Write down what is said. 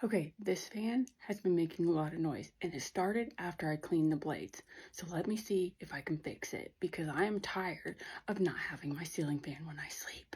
Okay, this fan has been making a lot of noise and it started after I cleaned the blades. So let me see if I can fix it because I am tired of not having my ceiling fan when I sleep.